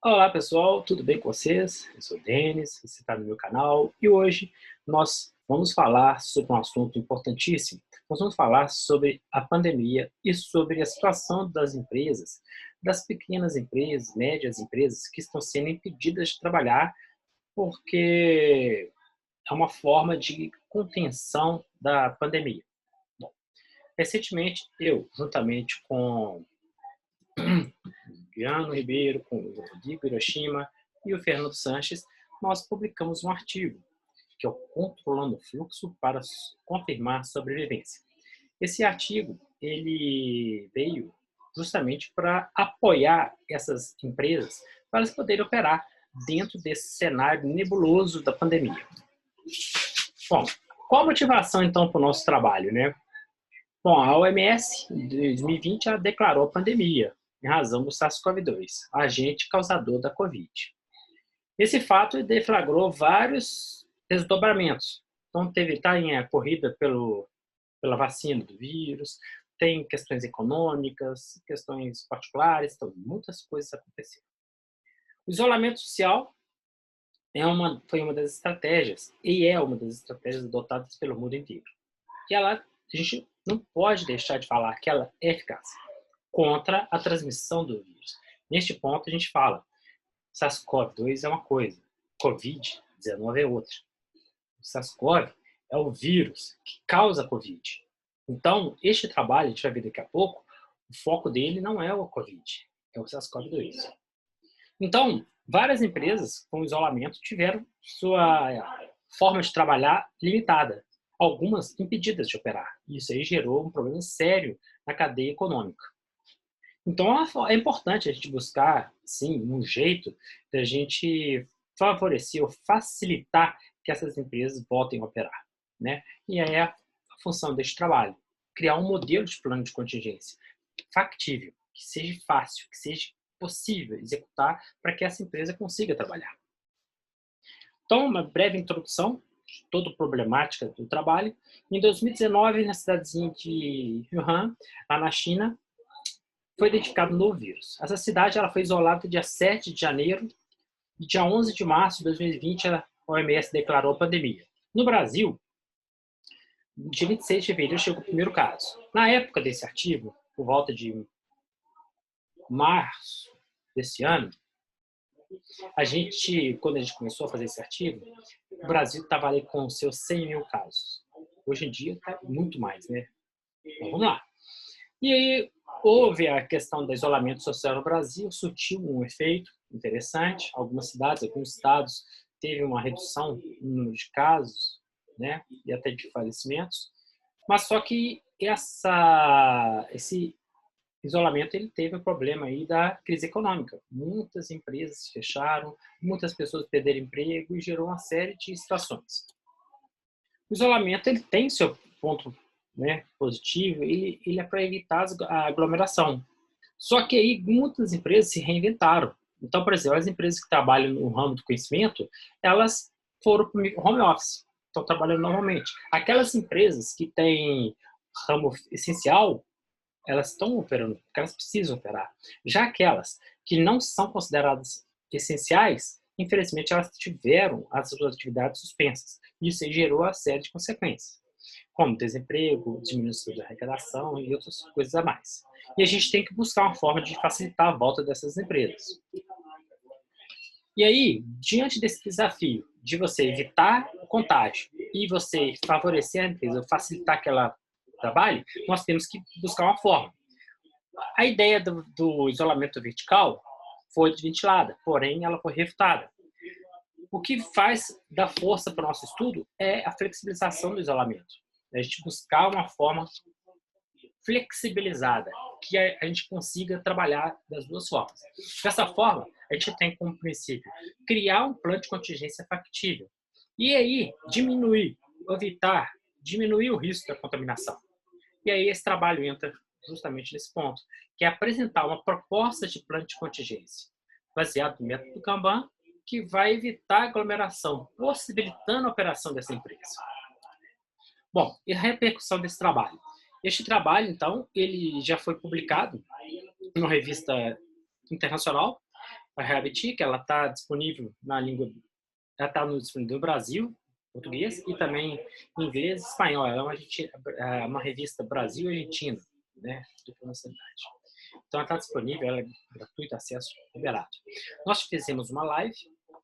Olá pessoal, tudo bem com vocês? Eu sou o Denis, você está no meu canal e hoje nós vamos falar sobre um assunto importantíssimo. Nós vamos falar sobre a pandemia e sobre a situação das empresas, das pequenas empresas, médias empresas que estão sendo impedidas de trabalhar porque é uma forma de contenção da pandemia. Bom, recentemente eu, juntamente com Guiano Ribeiro, com o Rodrigo Hiroshima e o Fernando Sanches, nós publicamos um artigo, que é o Controlando o Fluxo para Confirmar Sobrevivência. Esse artigo ele veio justamente para apoiar essas empresas para elas poderem operar dentro desse cenário nebuloso da pandemia. Bom, qual a motivação então para o nosso trabalho, né? Bom, a OMS, em 2020, ela declarou a pandemia em razão do SARS-CoV-2, agente causador da Covid. Esse fato deflagrou vários desdobramentos. Então, tá em a corrida pela vacina do vírus, tem questões econômicas, questões particulares, então, muitas coisas aconteceram. O isolamento social foi uma das estratégias, e é uma das estratégias adotadas pelo mundo inteiro. E a gente não pode deixar de falar que ela é eficaz contra a transmissão do vírus. Neste ponto, a gente fala, SARS-CoV-2 é uma coisa, Covid-19 é outra. O SARS-CoV é o vírus que causa a Covid. Então, este trabalho, a gente vai ver daqui a pouco, o foco dele não é o Covid, é o SARS-CoV-2. Então, várias empresas com isolamento tiveram sua forma de trabalhar limitada, algumas impedidas de operar. Isso aí gerou um problema sério na cadeia econômica. Então, é importante a gente buscar, sim, um jeito da gente favorecer ou facilitar que essas empresas voltem a operar, né? E aí é a função deste trabalho, criar um modelo de plano de contingência factível, que seja fácil, que seja possível executar para que essa empresa consiga trabalhar. Então, uma breve introdução de toda a problemática do trabalho. Em 2019, na cidadezinha de Wuhan, lá na China, foi identificado um novo vírus. Essa cidade ela foi isolada dia 7 de janeiro e dia 11 de março de 2020 a OMS declarou a pandemia. No Brasil, dia 26 de fevereiro chegou o primeiro caso. Na época desse artigo, por volta de março desse ano, quando a gente começou a fazer esse artigo, o Brasil estava ali com seus 100 mil casos. Hoje em dia está muito mais, né? Então, vamos lá. E aí houve a questão do isolamento social no Brasil, surtiu um efeito interessante. Algumas cidades, alguns estados teve uma redução no número de casos, né, e até de falecimentos. Mas só que esse isolamento ele teve o problema aí da crise econômica. Muitas empresas fecharam, muitas pessoas perderam emprego e gerou uma série de situações. O isolamento ele tem seu ponto, né, positivo, ele é para evitar a aglomeração. Só que aí muitas empresas se reinventaram. Então, por exemplo, as empresas que trabalham no ramo do conhecimento, elas foram para o home office, estão trabalhando normalmente. Aquelas empresas que têm ramo essencial, elas estão operando, porque elas precisam operar. Já aquelas que não são consideradas essenciais, infelizmente elas tiveram as suas atividades suspensas. Isso aí gerou uma série de consequências, como desemprego, diminuição da arrecadação e outras coisas a mais. E a gente tem que buscar uma forma de facilitar a volta dessas empresas. E aí, diante desse desafio de você evitar o contágio e você favorecer a empresa, facilitar que ela trabalhe, nós temos que buscar uma forma. A ideia do isolamento vertical foi desventilada, porém ela foi refutada. O que faz dar força para o nosso estudo é a flexibilização do isolamento. A gente buscar uma forma flexibilizada, que a gente consiga trabalhar das duas formas. Dessa forma, a gente tem como princípio criar um plano de contingência factível e aí diminuir o risco da contaminação. E aí esse trabalho entra justamente nesse ponto, que é apresentar uma proposta de plano de contingência baseado no método Kanban, que vai evitar aglomeração, possibilitando a operação dessa empresa. Bom, e a repercussão desse trabalho? Este trabalho, então, ele já foi publicado em uma revista internacional A Rehabitic, ela está disponível na língua, ela está disponível no Brasil, português, e também em inglês e espanhol. Ela é uma revista Brasil-Argentina, né, dupla nacionalidade. Então, ela está disponível, ela é gratuita, acesso liberado. Nós fizemos uma live,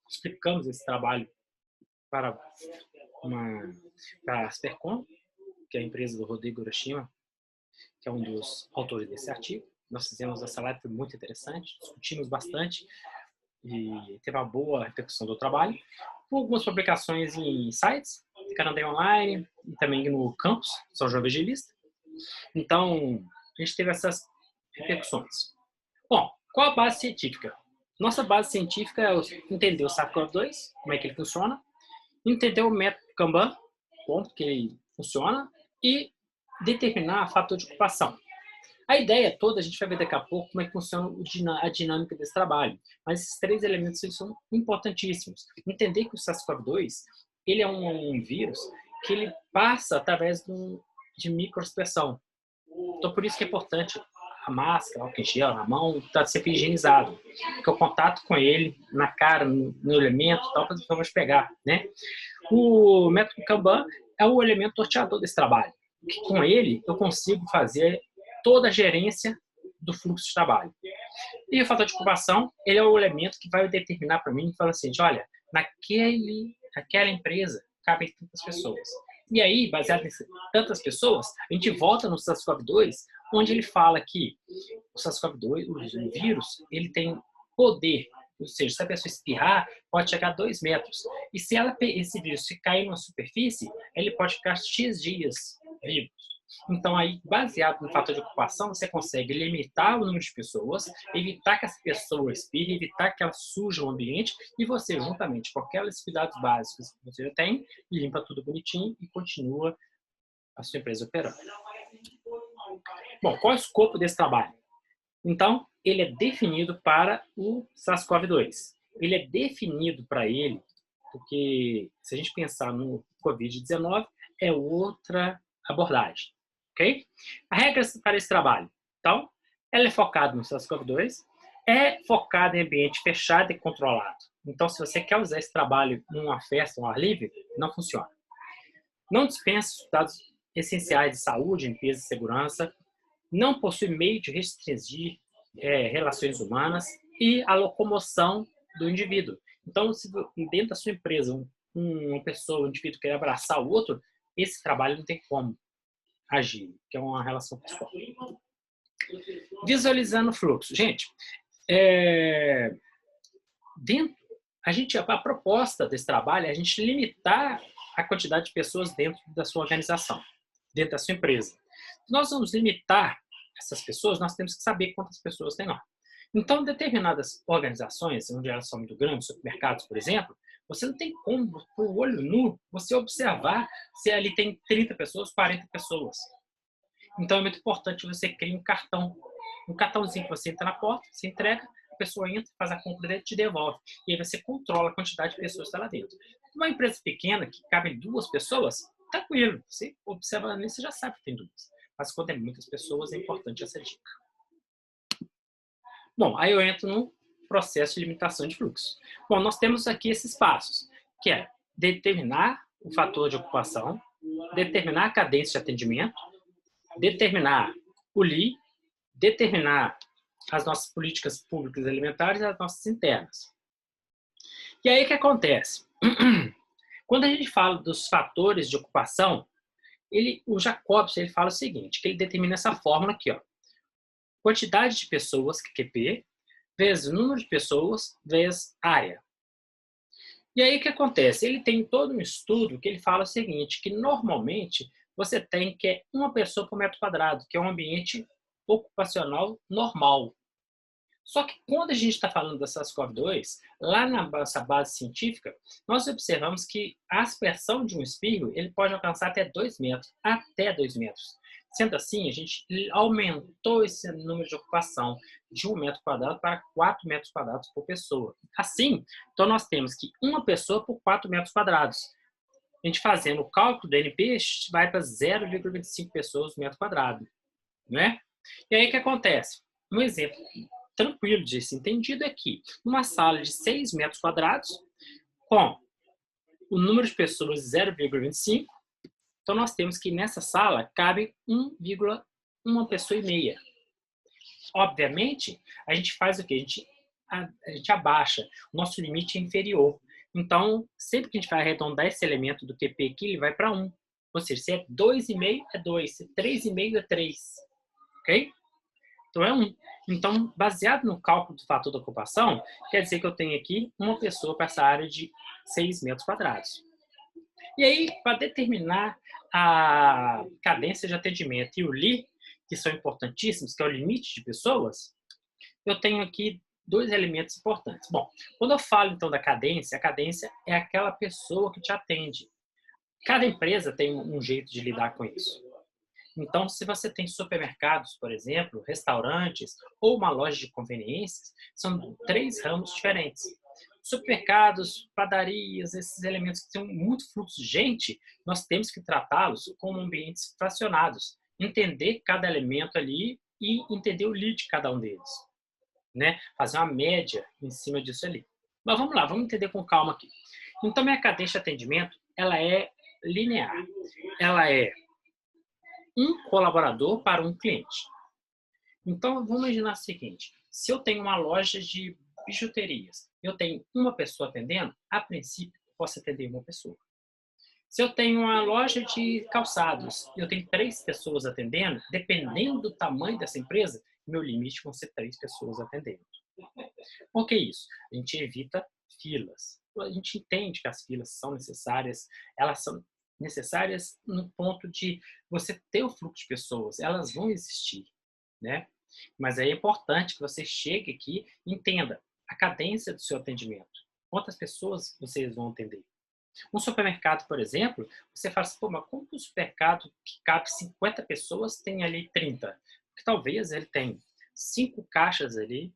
explicamos esse trabalho para a Aspercom, que é a empresa do Rodrigo Hiroshima, que é um dos autores desse artigo. Nós fizemos essa live, foi muito interessante, discutimos bastante e teve uma boa repercussão do trabalho. Com algumas publicações em sites, Canadá Online e também no campus, São João Evangelista. Então, a gente teve essas repercussões. Bom, qual a base científica? Nossa base científica é entender o SARS-CoV-2, como é que ele funciona, entender o método Kanban, como que ele funciona, e determinar fator de ocupação. A ideia toda, a gente vai ver daqui a pouco como é que funciona a dinâmica desse trabalho. Mas esses três elementos são importantíssimos. Entender que o SARS-CoV-2 ele é um vírus que ele passa através de microexpressão. Então, por isso que é importante a máscara, o álcool em gel na mão, está sempre higienizado. Porque o contato com ele, na cara, no elemento, tal, para vamos pegar, né? O método Kanban é o elemento norteador desse trabalho. Que com ele, eu consigo fazer toda a gerência do fluxo de trabalho. E o fator de ocupação, ele é o elemento que vai determinar para mim, falando assim, olha, naquela empresa cabem tantas pessoas. E aí, baseado em tantas pessoas, a gente volta no SARS-CoV-2, onde ele fala que o SARS-CoV-2, o vírus, ele tem poder, ou seja, se a pessoa espirrar, pode chegar a 2 metros. E se esse vírus cair numa superfície, ele pode ficar X dias vivo. Então, aí, baseado no fator de ocupação, você consegue limitar o número de pessoas, evitar que as pessoas espirrem, evitar que elas sujem o ambiente, e você, juntamente com aqueles cuidados básicos que você já tem, limpa tudo bonitinho e continua a sua empresa operando. Bom, qual é o escopo desse trabalho? Então, ele é definido para o SARS-CoV-2. Ele é definido para ele, porque se a gente pensar no Covid-19, é outra abordagem. Ok? A regra para esse trabalho. Então, ela é focada no SARS-CoV-2, é focada em ambiente fechado e controlado. Então, se você quer usar esse trabalho numa festa, um ar livre, não funciona. Não dispensa dados essenciais de saúde, limpeza e segurança, não possui meio de restringir relações humanas e a locomoção do indivíduo. Então, se dentro da sua empresa uma pessoa, um indivíduo quer abraçar o outro, esse trabalho não tem como agir, que é uma relação pessoal. Visualizando o fluxo. Gente, a proposta desse trabalho é a gente limitar a quantidade de pessoas dentro da sua organização, dentro da sua empresa. Se nós vamos limitar essas pessoas, nós temos que saber quantas pessoas tem lá. Então, determinadas organizações, onde elas são muito grandes, supermercados, por exemplo, você não tem como, por olho nu, você observar se ali tem 30 pessoas, 40 pessoas. Então, é muito importante você criar um cartãozinho que você entra na porta, você entrega, a pessoa entra, faz a compra dele e te devolve. E aí você controla a quantidade de pessoas que está lá dentro. Uma empresa pequena, que cabe 2 pessoas, tranquilo. Você observa ali, você já sabe que tem 2. Mas quando é muitas pessoas, é importante essa dica. Bom, aí eu entro no processo de limitação de fluxo. Bom, nós temos aqui esses passos, que é determinar o fator de ocupação, determinar a cadência de atendimento, determinar o LI, determinar as nossas políticas públicas alimentares e as nossas internas. E aí o que acontece? Quando a gente fala dos fatores de ocupação, o Jacobson ele fala o seguinte, que ele determina essa fórmula aqui, ó. Quantidade de pessoas, QP, vezes o número de pessoas, vezes área. E aí o que acontece? Ele tem todo um estudo que ele fala o seguinte, que normalmente você tem que é 1 pessoa por metro quadrado, que é um ambiente ocupacional normal. Só que quando a gente está falando da SARS-CoV-2, lá na nossa base científica, nós observamos que a aspersão de um espirro ele pode alcançar até 2 metros, até 2 metros. Sendo assim, a gente aumentou esse número de ocupação de 1 metro quadrado para 4 metros quadrados por pessoa. Assim, então nós temos que 1 pessoa por 4 metros quadrados. A gente fazendo o cálculo do NP, vai para 0,25 pessoas por metro quadrado. Né? E aí o que acontece? Um exemplo tranquilo de ser entendido é que numa sala de 6 metros quadrados, com o número de pessoas 0,25, então nós temos que nessa sala cabe 1,1 pessoa e meia. Obviamente, a gente faz o quê? A gente abaixa, o nosso limite é inferior. Então, sempre que a gente vai arredondar esse elemento do QP aqui, ele vai para 1. Ou seja, se é 2,5 é 2, se é 3,5 é 3. Ok? Então, é 1. Então, baseado no cálculo do fator da ocupação, quer dizer que eu tenho aqui uma pessoa para essa área de 6 metros quadrados. E aí, para determinar a cadência de atendimento e o LI, que são importantíssimos, que é o limite de pessoas, eu tenho aqui 2 elementos importantes. Bom, quando eu falo então da cadência, a cadência é aquela pessoa que te atende. Cada empresa tem um jeito de lidar com isso. Então, se você tem supermercados, por exemplo, restaurantes ou uma loja de conveniências, são 3 ramos diferentes. Supermercados, padarias, esses elementos que têm muito fluxo de gente, nós temos que tratá-los como ambientes fracionados. Entender cada elemento ali e entender o lead de cada um deles. Né? Fazer uma média em cima disso ali. Mas vamos lá, vamos entender com calma aqui. Então, minha cadeia de atendimento, ela é linear. Ela é um colaborador para um cliente. Então, vamos imaginar o seguinte. Se eu tenho uma loja de bijuterias, eu tenho uma pessoa atendendo, a princípio, posso atender uma pessoa. Se eu tenho uma loja de calçados, eu tenho 3 pessoas atendendo, dependendo do tamanho dessa empresa, meu limite vão ser 3 pessoas atendendo. Por que isso? A gente evita filas. A gente entende que as filas são necessárias, elas são necessárias no ponto de você ter o fluxo de pessoas, elas vão existir, né? Mas é importante que você chegue aqui e entenda a cadência do seu atendimento. Quantas pessoas vocês vão atender? Um supermercado, por exemplo, você fala assim, pô, mas como que um supermercado que cabe 50 pessoas tem ali 30? Porque talvez ele tenha 5 caixas ali,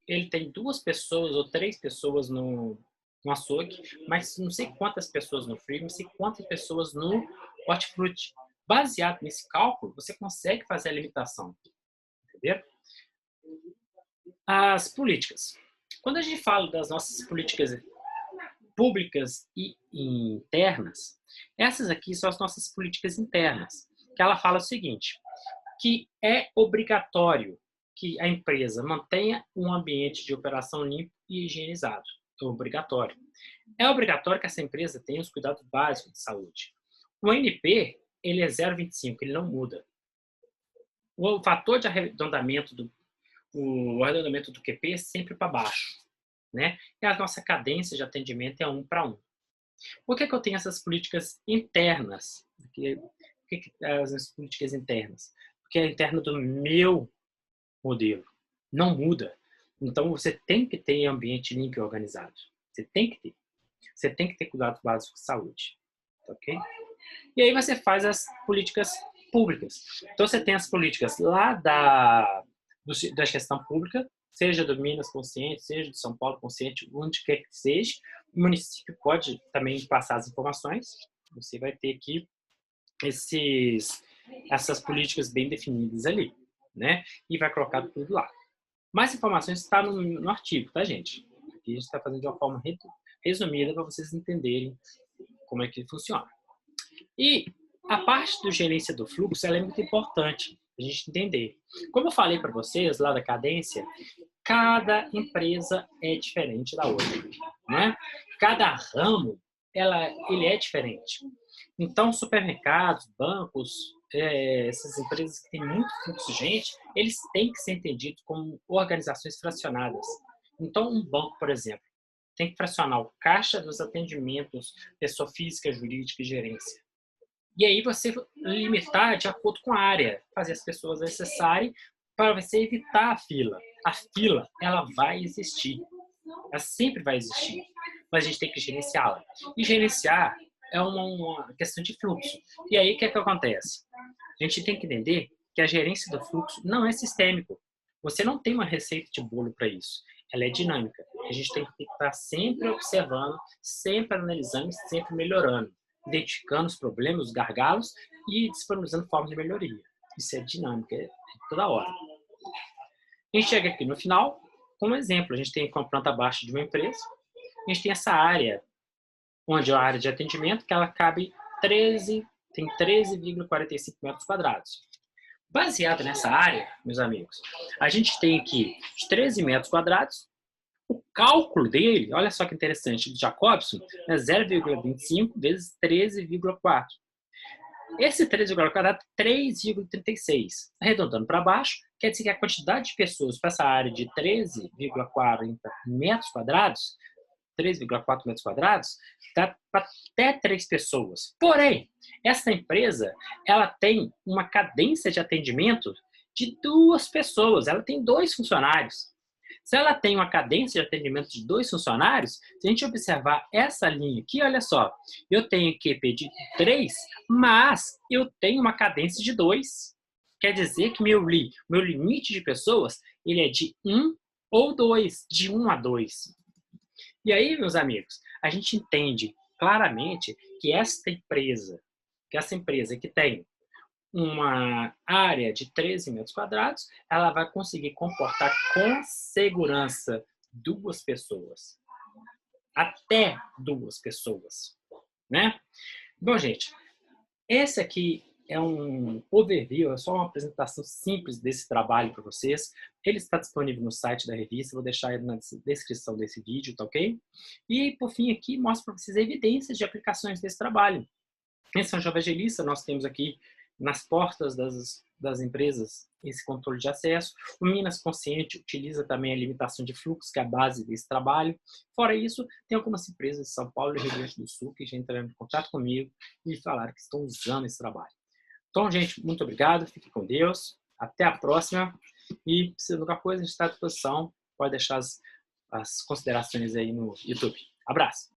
ele tem 2 pessoas ou 3 pessoas no açougue, mas não sei quantas pessoas no frio, não sei quantas pessoas no hortifruti. Baseado nesse cálculo, você consegue fazer a limitação, entendeu? As políticas. Quando a gente fala das nossas políticas públicas e internas, essas aqui são as nossas políticas internas, que ela fala o seguinte, que é obrigatório que a empresa mantenha um ambiente de operação limpo e higienizado. É obrigatório. É obrigatório que essa empresa tenha os cuidados básicos de saúde. O NP, ele é 0,25, ele não muda. O fator de arredondamento do QP é sempre para baixo, né? E a nossa cadência de atendimento é 1 para 1. Por que eu tenho essas políticas internas? Por que as políticas internas? Porque é interna do meu modelo. Não muda. Então, você tem que ter ambiente limpo e organizado. Você tem que ter. Você tem que ter cuidado básico de saúde. Ok? E aí você faz as políticas públicas. Então, você tem as políticas lá da gestão pública, seja do Minas Consciente, seja do São Paulo Consciente, onde quer que seja. O município pode também passar as informações. Você vai ter aqui essas políticas bem definidas ali, né? E vai colocar tudo lá. Mais informações está no artigo, tá, gente? Aqui a gente está fazendo de uma forma resumida para vocês entenderem como é que funciona. E a parte do gerência do fluxo ela é muito importante a gente entender. Como eu falei para vocês lá da cadência, cada empresa é diferente da outra, né? Cada ramo ele é diferente. Então, supermercados, bancos, essas empresas que têm muito fluxo de gente, eles têm que ser entendidos como organizações fracionadas. Então, um banco, por exemplo, tem que fracionar o caixa dos atendimentos, pessoa física, jurídica e gerência. E aí você limitar de acordo com a área, fazer as pessoas acessarem para você evitar a fila. A fila, ela vai existir. Ela sempre vai existir. Mas a gente tem que gerenciá-la. E gerenciar é uma questão de fluxo. E aí, o que é que acontece? A gente tem que entender que a gerência do fluxo não é sistêmico. Você não tem uma receita de bolo para isso. Ela é dinâmica. A gente tem que estar sempre observando, sempre analisando, sempre melhorando, identificando os problemas, os gargalos e disponibilizando formas de melhoria. Isso é dinâmica, é toda hora. A gente chega aqui no final, como exemplo, a gente tem uma planta baixa de uma empresa, a gente tem essa área, onde é a área de atendimento, que ela cabe 13, tem 13,45 metros quadrados. Baseado nessa área, meus amigos, a gente tem aqui os 13 metros quadrados. O cálculo dele, olha só que interessante, do Jacobson, é 0,25 vezes 13,4. Esse 13,4 dá 3,36. Arredondando para baixo, quer dizer que a quantidade de pessoas para essa área de 13,40 metros quadrados, 3,4 metros quadrados, dá para até 3 pessoas. Porém, essa empresa, ela tem uma cadência de atendimento de 2 pessoas, ela tem 2 funcionários. Se ela tem uma cadência de atendimento de 2 funcionários, se a gente observar essa linha aqui, olha só, eu tenho que pedir 3, mas eu tenho uma cadência de 2. Quer dizer que meu limite de pessoas, ele é de 1 ou 2, de 1 a 2. E aí, meus amigos, a gente entende claramente que essa empresa que tem uma área de 13 metros quadrados, ela vai conseguir comportar com segurança 2 pessoas. Até 2 pessoas, né? Bom, gente, esse aqui é um overview, é só uma apresentação simples desse trabalho para vocês. Ele está disponível no site da revista, vou deixar ele na descrição desse vídeo, tá ok? E, por fim, aqui mostro para vocês evidências de aplicações desse trabalho. Em São João Evangelista, nós temos aqui nas portas das empresas esse controle de acesso. O Minas Consciente utiliza também a limitação de fluxo, que é a base desse trabalho. Fora isso, tem algumas empresas de São Paulo e Rio Grande do Sul que já entraram em contato comigo e falaram que estão usando esse trabalho. Então, gente, muito obrigado, fique com Deus, até a próxima. E, se alguma coisa, a gente está à disposição, pode deixar as considerações aí no YouTube. Abraço!